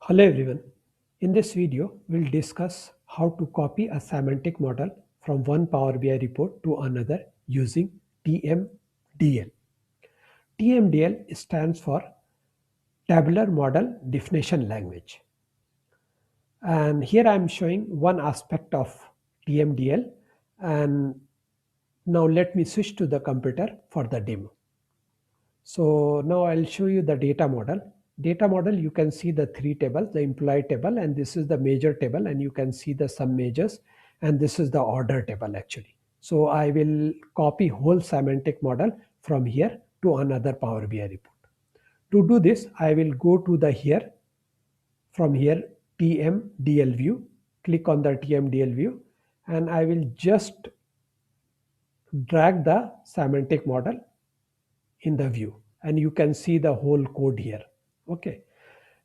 Hello everyone. In this video, we'll discuss how to copy a semantic model from one Power BI report to another using TMDL. TMDL stands for Tabular Model Definition Language. And here I'm showing one aspect of TMDL. And now let me switch to the computer for the demo. So now I'll show you the data model. Data model, you can see the three tables, the employee table, and this is the major table, and you can see the sum majors, and this is the order table actually. So I will copy whole semantic model from here to another Power BI report. To do this, I will go to the here, from here TMDL view, click on the TMDL view, and I will just drag the semantic model in the view, and you can see the whole code here. Okay,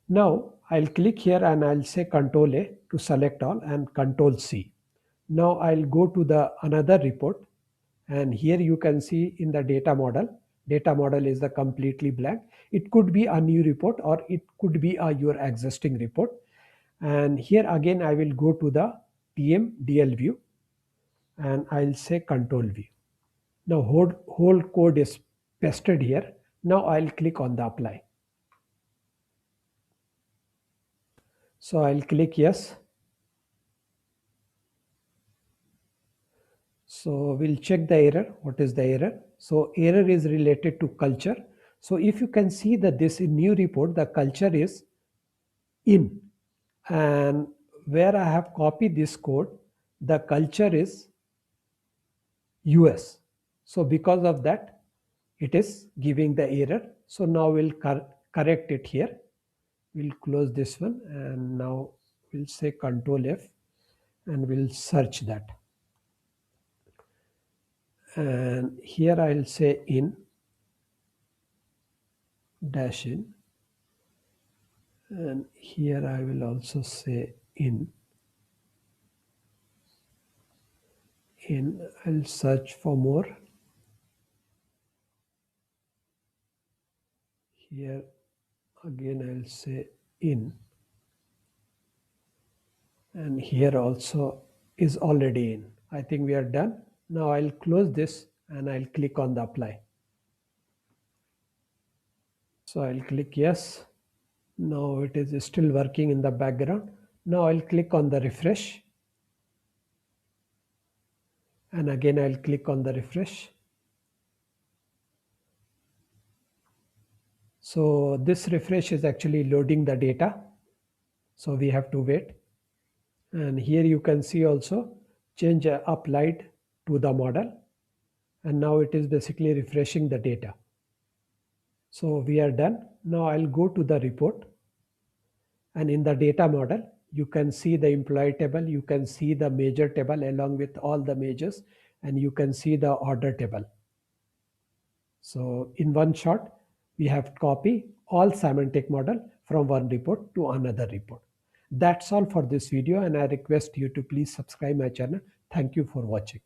now I'll click here and I'll say Control A to select all and Control C. Now I'll go to the another report, and here you can see in the data model is the completely blank. It could be a new report or it could be your existing report. And here again I will go to the TMDL view and I'll say Control V. Now whole code is pasted here. Now I'll click on the apply. So I'll click yes. So we'll check the error. What is the error? So error is related to culture. So if you can see that this new report, the culture is in, and where I have copied this code, the culture is US. So because of that, it is giving the error. So now we'll correct it here. We'll close this one and now we'll say Control F and we'll search that. And here I'll say in dash in, and here I will also say in. I'll search for more. Here again I'll say in, and here also is already in. I think we are done. Now I'll close this and I'll click on the apply. So I'll click yes. Now it is still working in the background. Now I'll click on the refresh. And again I'll click on the refresh. So this refresh is actually loading the data. So we have to wait. And here you can see also change applied to the model. And now it is basically refreshing the data. So we are done. Now I'll go to the report. And in the data model, you can see the employee table. You can see the major table along with all the majors. And you can see the order table. So in one shot, we have copied all semantic model from one report to another report. That's all for this video, and I request you to please subscribe my channel. Thank you for watching.